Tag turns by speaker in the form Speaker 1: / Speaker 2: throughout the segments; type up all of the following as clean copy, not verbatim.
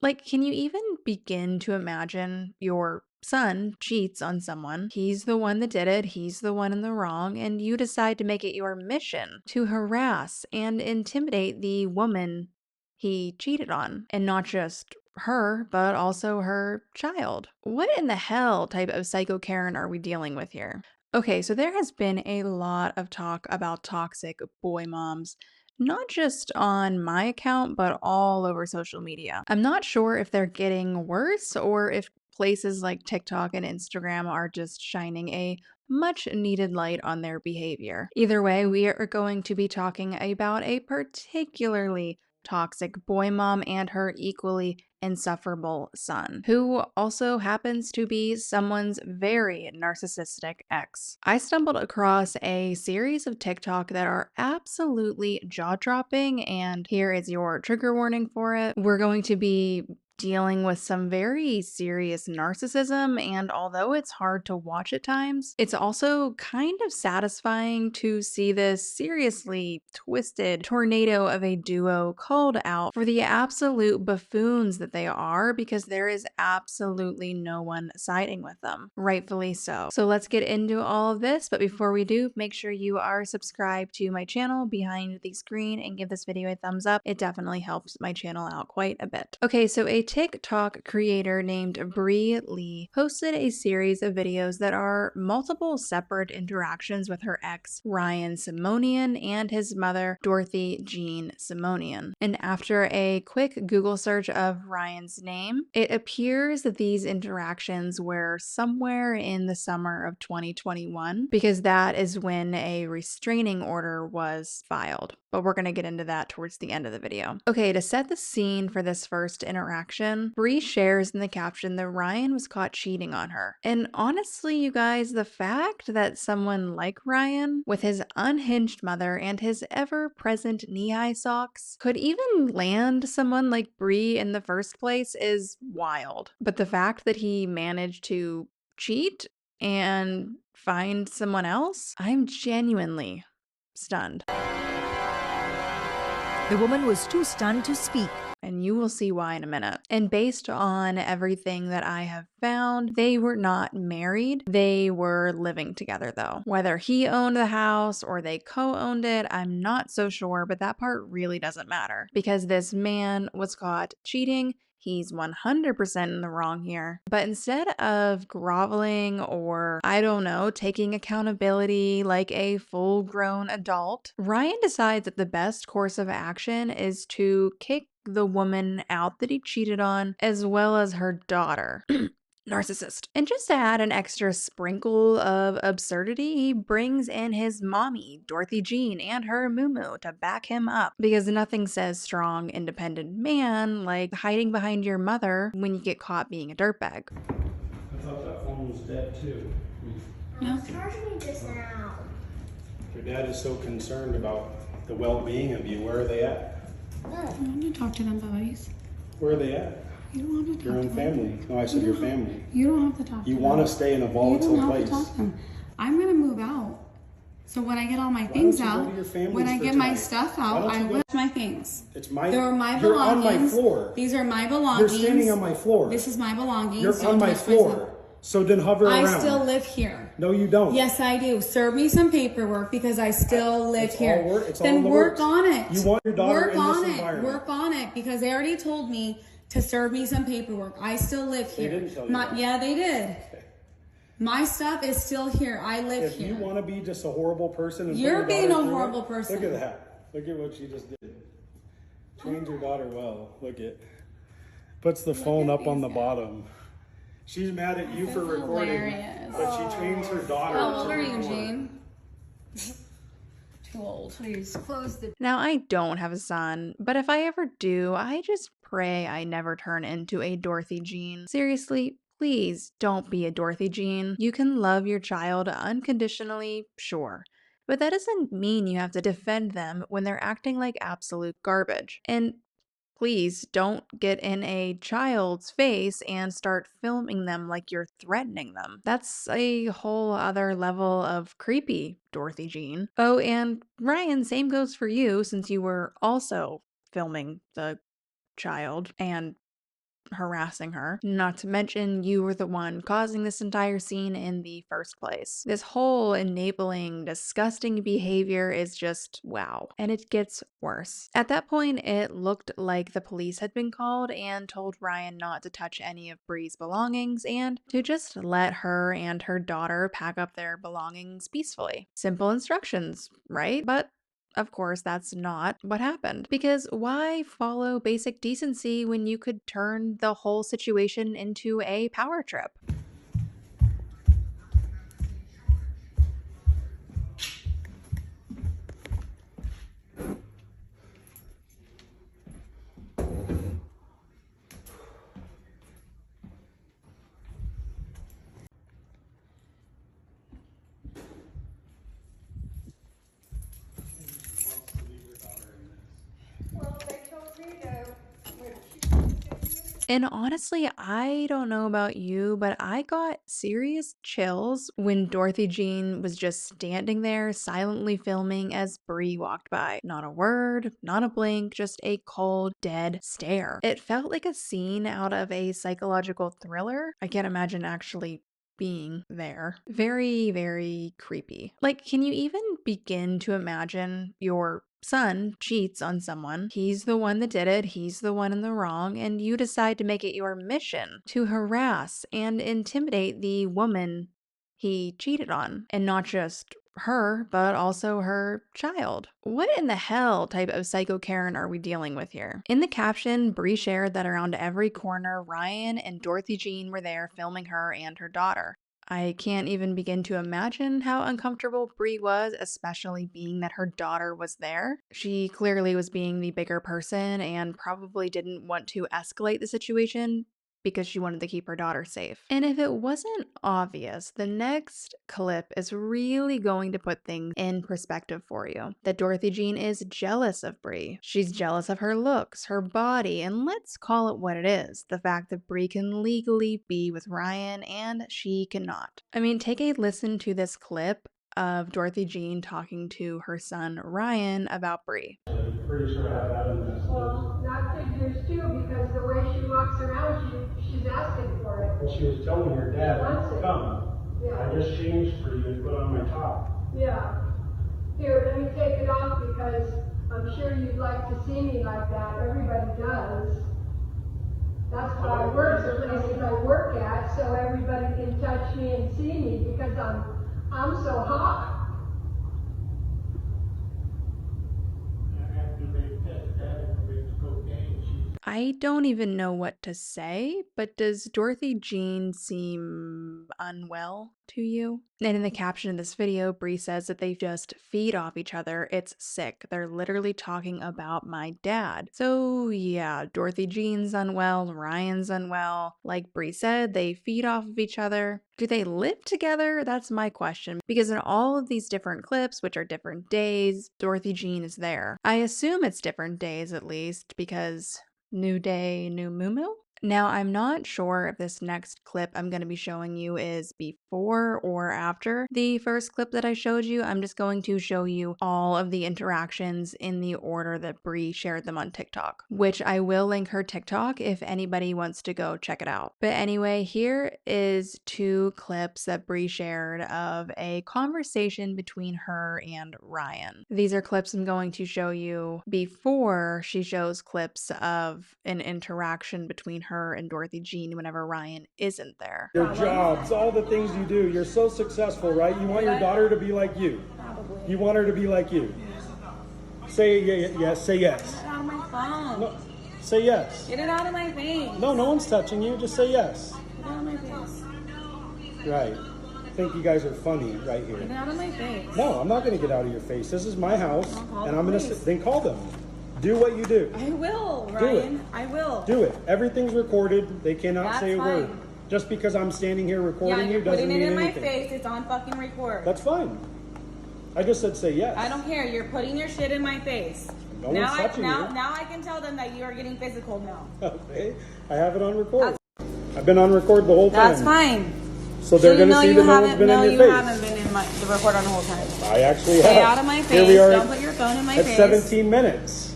Speaker 1: Like, can you even begin to imagine your son cheats on someone? He's the one that did it, he's the one in the wrong, and you decide to make it your mission to harass and intimidate the woman he cheated on, and not just her, but also her child. What in the hell type of psycho Karen are we dealing with here? Okay, so there has been a lot of talk about toxic boy moms, not just on my account, but all over social media. I'm not sure if they're getting worse or if places like TikTok and Instagram are just shining a much needed light on their behavior. Either way, we are going to be talking about a particularly toxic boy mom and her equally insufferable son, who also happens to be someone's very narcissistic ex. I stumbled across a series of TikTok that are absolutely jaw-dropping, and here is your trigger warning for it. We're going to be dealing with some very serious narcissism, and although it's hard to watch at times, it's also kind of satisfying to see this seriously twisted tornado of a duo called out for the absolute buffoons that they are, because there is absolutely no one siding with them. Rightfully so. So let's get into all of this, but before we do, make sure you are subscribed to my channel behind the screen and give this video a thumbs up. It definitely helps my channel out quite a bit. Okay, so a TikTok creator named Bre Leigh posted a series of videos that are multiple separate interactions with her ex, Ryan Simonian, and his mother, Dorothy Jean Simonian. And after a quick Google search of Ryan's name, it appears that these interactions were somewhere in the summer of 2021, because that is when a restraining order was filed. But we're going to get into that towards the end of the video. Okay, to set the scene for this first interaction, Bree shares in the caption that Ryan was caught cheating on her. And honestly, you guys, the fact that someone like Ryan, with his unhinged mother and his ever-present knee-high socks, could even land someone like Bree in the first place is wild. But the fact that he managed to cheat and find someone else, I'm genuinely stunned.
Speaker 2: The woman was too stunned to speak.
Speaker 1: And you will see why in a minute. And based on everything that I have found, they were not married. They were living together though. Whether he owned the house or they co-owned it, I'm not so sure, but that part really doesn't matter because this man was caught cheating. He's 100% in the wrong here. But instead of groveling or, I don't know, taking accountability like a full-grown adult, Ryan decides that the best course of action is to kick the woman out that he cheated on, as well as her daughter. Narcissist. And just to add an extra sprinkle of absurdity, he brings in his mommy, Dorothy Jean, and her Mumu to back him up. Because nothing says strong, independent man like hiding behind your mother when you get caught being a dirtbag.
Speaker 3: I thought that phone was dead too.
Speaker 4: I was charging it just now.
Speaker 3: Your dad is so concerned about the well-being of you. Where are they at?
Speaker 4: Look.
Speaker 5: I want to talk to them, boys.
Speaker 3: Where are they at?
Speaker 5: You don't want to talk
Speaker 3: Your
Speaker 5: to
Speaker 3: own
Speaker 5: them.
Speaker 3: family. No, I said your family.
Speaker 5: You don't have to talk to
Speaker 3: You
Speaker 5: them.
Speaker 3: want to stay in a
Speaker 5: You
Speaker 3: volatile
Speaker 5: don't have
Speaker 3: place.
Speaker 5: to talk to them. I'm going to move out. So when I get all my
Speaker 3: don't
Speaker 5: things
Speaker 3: you go
Speaker 5: out,
Speaker 3: to your families
Speaker 5: when I
Speaker 3: for
Speaker 5: get my
Speaker 3: tonight?
Speaker 5: stuff
Speaker 3: Why
Speaker 5: out,
Speaker 3: don't
Speaker 5: I
Speaker 3: you go-
Speaker 5: will my things.
Speaker 3: It's my.
Speaker 5: They're my
Speaker 3: You're on
Speaker 5: belongings.
Speaker 3: my floor.
Speaker 5: These are my
Speaker 3: You're
Speaker 5: belongings.
Speaker 3: standing on my floor.
Speaker 5: This is my belongings.
Speaker 3: You're
Speaker 5: Don't
Speaker 3: on my
Speaker 5: touch
Speaker 3: floor.
Speaker 5: stuff.
Speaker 3: So then hover around.
Speaker 5: I still live here.
Speaker 3: No, you don't.
Speaker 5: Yes, I do. Serve me some paperwork because I still live
Speaker 3: It's
Speaker 5: here.
Speaker 3: all work- it's all
Speaker 5: Then
Speaker 3: in the
Speaker 5: work
Speaker 3: works.
Speaker 5: on it.
Speaker 3: You want your daughter
Speaker 5: work
Speaker 3: in this
Speaker 5: on it.
Speaker 3: environment.
Speaker 5: Work on it because they already told me to serve me some paperwork. I still live
Speaker 3: They
Speaker 5: here.
Speaker 3: didn't tell you that.
Speaker 5: Yeah, they did.
Speaker 3: Okay.
Speaker 5: My stuff is still here. I live
Speaker 3: If
Speaker 5: here.
Speaker 3: you want to be just a horrible person, and put
Speaker 5: You're
Speaker 3: your
Speaker 5: being
Speaker 3: daughter
Speaker 5: a
Speaker 3: through
Speaker 5: horrible
Speaker 3: it,
Speaker 5: person.
Speaker 3: Look at that. Look at what she just did. Trained your daughter well. Look at. Puts the phone up on the bottom. She's mad at you for recording,
Speaker 5: hilarious.
Speaker 3: but she trains her daughter.
Speaker 5: How old
Speaker 3: to
Speaker 5: are you,
Speaker 3: record.
Speaker 5: Jane? Too old. Please close the.
Speaker 1: Now, I don't have a son, but if I ever do, I just pray I never turn into a Dorothy Jean. Seriously, please don't be a Dorothy Jean. You can love your child unconditionally, sure, but that doesn't mean you have to defend them when they're acting like absolute garbage. And please don't get in a child's face and start filming them like you're threatening them. That's a whole other level of creepy, Dorothy Jean. Oh, and Ryan, same goes for you since you were also filming the child and harassing her. Not to mention, you were the one causing this entire scene in the first place. This whole enabling, disgusting behavior is just wow. And it gets worse. At that point, it looked like the police had been called and told Ryan not to touch any of Bre's belongings and to just let her and her daughter pack up their belongings peacefully. Simple instructions, right? But of course, that's not what happened. Because why follow basic decency when you could turn the whole situation into a power trip? And honestly, I don't know about you, but I got serious chills when Dorothy Jean was just standing there silently filming as Bre walked by. Not a word, not a blink, just a cold, dead stare. It felt like a scene out of a psychological thriller. I can't imagine actually being there. Very, very creepy. Like, can you even begin to imagine your son cheats on someone? He's the one that did it, he's the one in the wrong, and you decide to make it your mission to harass and intimidate the woman he cheated on, and not just her, but also her child. What in the hell type of psycho Karen are we dealing with here? In the caption, Bre shared that around every corner, Ryan and Dorothy Jean were there filming her and her daughter. I can't even begin to imagine how uncomfortable Bre was, especially being that her daughter was there. She clearly was being the bigger person and probably didn't want to escalate the situation because she wanted to keep her daughter safe. And if it wasn't obvious, the next clip is really going to put things in perspective for you. That Dorothy Jean is jealous of Bre. She's jealous of her looks, her body, and let's call it what it is, the fact that Bre can legally be with Ryan and she cannot. I mean, take a listen to this clip of Dorothy Jean talking to her son Ryan about Bre.
Speaker 3: Pretty sure I have that in this.
Speaker 6: Well, that figures too, because the way she walks around, she's asking for it.
Speaker 3: Well, she was telling her dad,
Speaker 6: She wants it.
Speaker 3: come,
Speaker 6: Yeah.
Speaker 3: I just changed for you and put on my top.
Speaker 6: Yeah. Here, let me take it off because I'm sure you'd like to see me like that. Everybody does. That's why I work the places I work at, so everybody can touch me and see me because I'm so hot.
Speaker 1: I don't even know what to say, but does Dorothy Jean seem unwell to you? And in the caption of this video, Bre says that they just feed off each other. It's sick. They're literally talking about my dad. So yeah, Dorothy Jean's unwell, Ryan's unwell. Like Bre said, they feed off of each other. Do they live together? That's my question. Because in all of these different clips, which are different days, Dorothy Jean is there. I assume it's different days at least, because new day, new moo-moo? Now, I'm not sure if this next clip I'm going to be showing you is before or after the first clip that I showed you. I'm just going to show you all of the interactions in the order that Bre shared them on TikTok, which I will link her TikTok if anybody wants to go check it out. But anyway, here is 2 clips that Bre shared of a conversation between her and Ryan. These are clips I'm going to show you before she shows clips of an interaction between her and Dorothy Jean whenever Ryan isn't there.
Speaker 3: Your jobs, all the things you do, you're so successful, right? You want your daughter to be like you.
Speaker 5: Probably.
Speaker 3: You want her to be like you. Say yes, say yes.
Speaker 5: Get out of my phone.
Speaker 3: No, say yes.
Speaker 5: Get it out of my face.
Speaker 3: No, no one's touching you, just say yes.
Speaker 5: Get it out of my face.
Speaker 3: Right. I think you guys are funny right
Speaker 5: Get it
Speaker 3: here.
Speaker 5: out of my face.
Speaker 3: No, I'm not going to get out of your face. This is my house,
Speaker 5: I'll call
Speaker 3: and
Speaker 5: the
Speaker 3: I'm going
Speaker 5: police.
Speaker 3: to then call them. Do what you do.
Speaker 5: I will,
Speaker 3: Do it.
Speaker 5: Ryan. I will.
Speaker 3: Do it. Everything's recorded. They cannot
Speaker 5: That's
Speaker 3: say a word.
Speaker 5: fine.
Speaker 3: Just because I'm standing here
Speaker 5: Yeah,
Speaker 3: recording you
Speaker 5: you're
Speaker 3: doesn't
Speaker 5: putting it
Speaker 3: mean
Speaker 5: in my
Speaker 3: anything.
Speaker 5: face. It's on fucking record.
Speaker 3: That's fine. I just said say yes.
Speaker 5: I don't care. You're putting your shit in my face.
Speaker 3: No
Speaker 5: now
Speaker 3: one's touching you.
Speaker 5: now I can tell them that you are getting physical now.
Speaker 3: Okay. I have it on record. I've been on record the whole time.
Speaker 5: That's fine.
Speaker 3: So they're going to see that no one's been in your face.
Speaker 5: haven't been in the record on the whole time.
Speaker 3: I actually have.
Speaker 5: Stay out of my
Speaker 3: Here
Speaker 5: face.
Speaker 3: we are
Speaker 5: Don't put your phone in my
Speaker 3: at
Speaker 5: face.
Speaker 3: 17 minutes.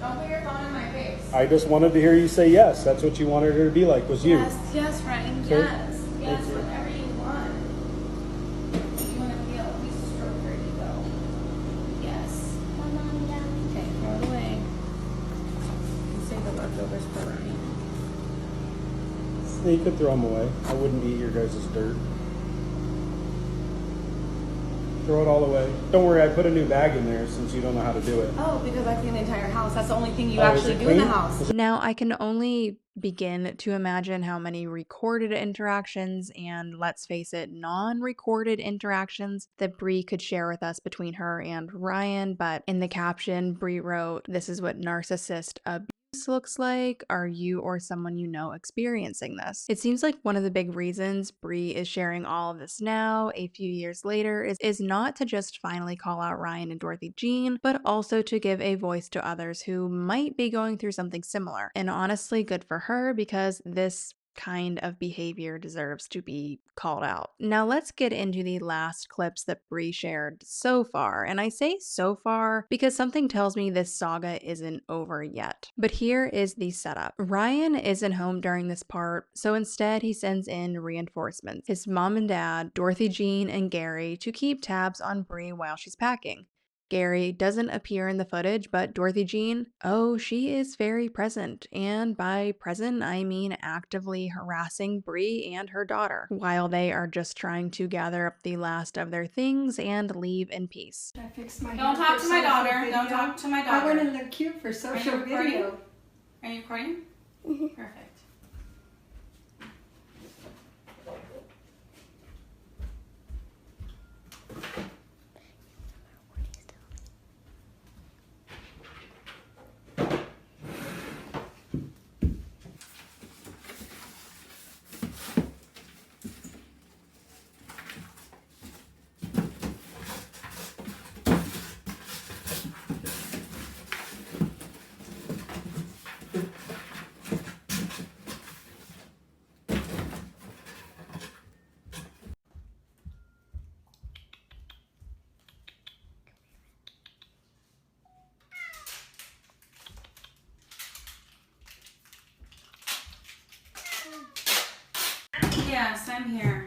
Speaker 5: Don't put your phone in my face.
Speaker 3: I just wanted to hear you say yes. That's what you wanted her to be like, was you.
Speaker 5: Yes, Ryan,
Speaker 3: Okay.
Speaker 5: yes. Yes, whatever you want. You want to feel, at least stroke her ego. Yes.
Speaker 4: Come on down.
Speaker 5: Okay, throw it away. And save the leftovers for Ryan.
Speaker 3: You could throw them away. I wouldn't eat your guys' dirt. Throw it all away. Don't worry, I put a new bag in there since you don't know how to do it.
Speaker 5: Oh, because I clean the entire house. That's the only thing you
Speaker 3: Oh, is
Speaker 5: actually
Speaker 3: it
Speaker 5: do in the
Speaker 3: clean?
Speaker 5: house.
Speaker 1: Now, I can only begin to imagine how many recorded interactions and, let's face it, non-recorded interactions that Bre could share with us between her and Ryan. But in the caption, Bre wrote, "This is what narcissist abuse looks like. Are you or someone you know experiencing this?" It seems like one of the big reasons Bre is sharing all of this now, a few years later, is not to just finally call out Ryan and Dorothy Jean, but also to give a voice to others who might be going through something similar. And honestly, good for her, because this kind of behavior deserves to be called out. Now let's get into the last clips that Bre shared so far. And I say so far because something tells me this saga isn't over yet. But here is the setup. Ryan isn't home during this part, so instead he sends in reinforcements. His mom and dad, Dorothy Jean and Gary, to keep tabs on Bre while she's packing. Gary doesn't appear in the footage, but Dorothy Jean, oh, she is very present. And by present, I mean actively harassing Bre and her daughter while they are just trying to gather up the last of their things and leave in peace.
Speaker 6: I fixed my
Speaker 5: Don't
Speaker 6: hair
Speaker 5: talk
Speaker 6: for
Speaker 5: to my
Speaker 6: social
Speaker 5: daughter.
Speaker 6: video.
Speaker 5: Don't talk to my
Speaker 6: I
Speaker 5: daughter.
Speaker 6: want to look cute for social
Speaker 5: recording?
Speaker 6: video.
Speaker 5: Are you recording? Perfect. Yes, I'm here.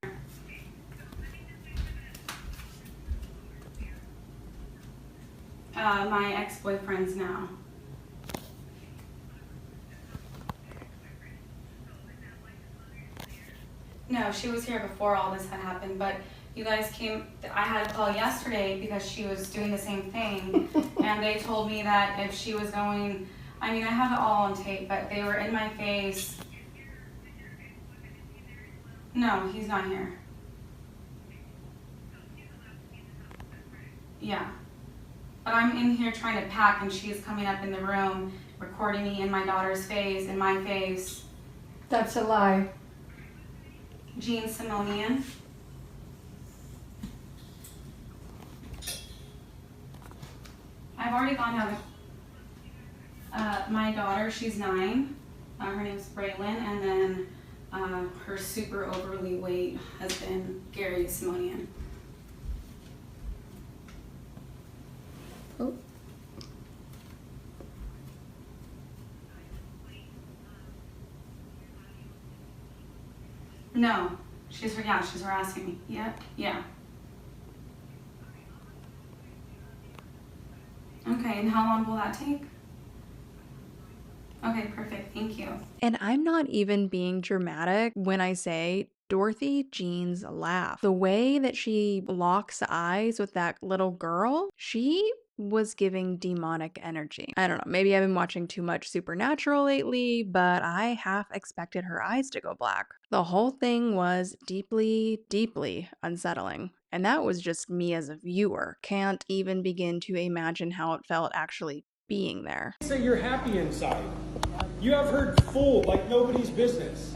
Speaker 5: My ex-boyfriend's now. No, she was here before all this had happened, but you guys came, I had a call yesterday because she was doing the same thing, and they told me that if she was going, I mean, I have it all on tape, but they were in my face. No, he's not here. Yeah. But I'm in here trying to pack, and she's coming up in the room, recording me in my daughter's face, in my face.
Speaker 6: That's a lie.
Speaker 5: Jean Simonian. I've already gone down. My daughter, she's 9. Her name's Bre Leigh, and then her super overly weight husband, Gary Simonian.
Speaker 6: Oh.
Speaker 5: No, she's harassing me. Yep, yeah. Okay, and how long will that take? Okay, perfect, thank you.
Speaker 1: And I'm not even being dramatic when I say Dorothy Jean's laugh. The way that she locks eyes with that little girl, she was giving demonic energy. I don't know, maybe I've been watching too much Supernatural lately, but I half expected her eyes to go black. The whole thing was deeply, deeply unsettling. And that was just me as a viewer. Can't even begin to imagine how it felt actually being there.
Speaker 3: Say you're happy inside. You have her fooled like nobody's business.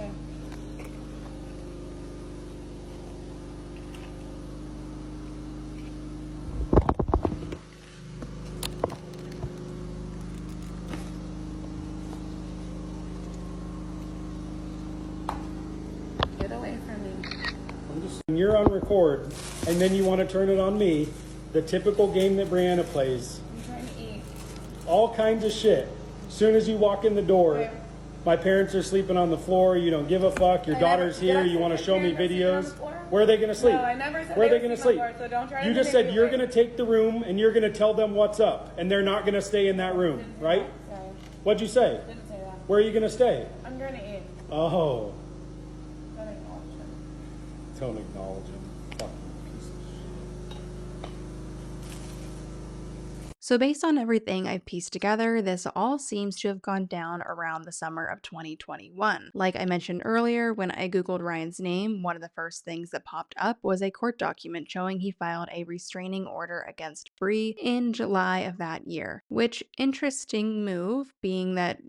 Speaker 5: Get away from me.
Speaker 3: You're on record, and then you want to turn it on me. The typical game that Brianna plays.
Speaker 5: I'm trying to eat.
Speaker 3: All kinds of shit. As soon as you walk in the door, my parents are sleeping on the floor. You don't give a fuck. Your daughter's here. You want to show me videos. Where are they going to sleep?
Speaker 7: No, I never said
Speaker 3: Where are
Speaker 7: they
Speaker 3: they
Speaker 7: were
Speaker 3: going to
Speaker 7: sleeping
Speaker 3: sleep?
Speaker 7: on the floor, so don't try to
Speaker 3: You just said you're
Speaker 7: manipulate.
Speaker 3: going to take the room and you're going to tell them what's up, and they're not going to stay in that room, right?
Speaker 7: No,
Speaker 3: What'd you say?
Speaker 7: didn't say that.
Speaker 3: Where are you going to stay?
Speaker 7: I'm going to eat.
Speaker 3: Oh,
Speaker 7: Don't acknowledge him.
Speaker 3: don't acknowledge him. Fucking piece of shit.
Speaker 1: So based on everything I've pieced together, this all seems to have gone down around the summer of 2021. Like I mentioned earlier, when I googled Ryan's name, one of the first things that popped up was a court document showing he filed a restraining order against Bre in July of that year. Which, interesting move, being that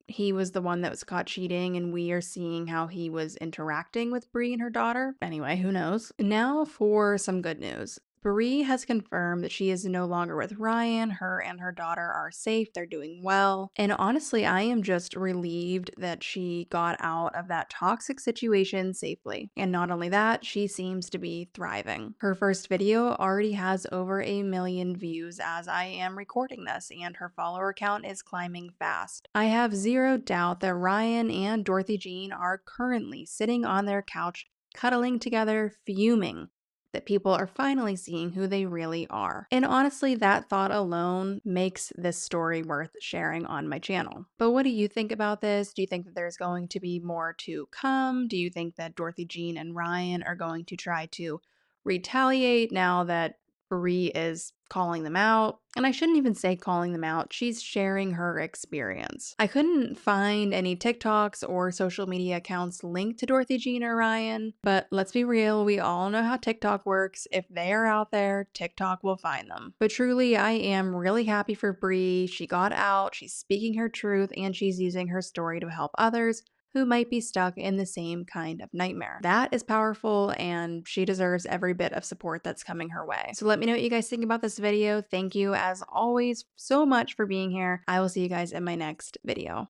Speaker 1: he was the one that was caught cheating, and we are seeing how he was interacting with Bre and her daughter. Anyway, who knows? Now for some good news. Bre has confirmed that she is no longer with Ryan. Her and her daughter are safe. They're doing well. And honestly, I am just relieved that she got out of that toxic situation safely. And not only that, she seems to be thriving. Her first video already has over 1 million views as I am recording this, and her follower count is climbing fast. I have zero doubt that Ryan and Dorothy Jean are currently sitting on their couch, cuddling together, fuming that people are finally seeing who they really are. And honestly, that thought alone makes this story worth sharing on my channel. But what do you think about this? Do you think that there's going to be more to come? Do you think that Dorothy Jean and Ryan are going to try to retaliate now that Bre is calling them out? And I shouldn't even say calling them out, she's sharing her experience. I couldn't find any TikToks or social media accounts linked to Dorothy Jean or Ryan, but let's be real, we all know how TikTok works. If they are out there, TikTok will find them. But truly, I am really happy for Bre. She got out, she's speaking her truth, and she's using her story to help others who might be stuck in the same kind of nightmare. That is powerful, and she deserves every bit of support that's coming her way. So let me know what you guys think about this video. Thank you, as always, so much for being here. I will see you guys in my next video.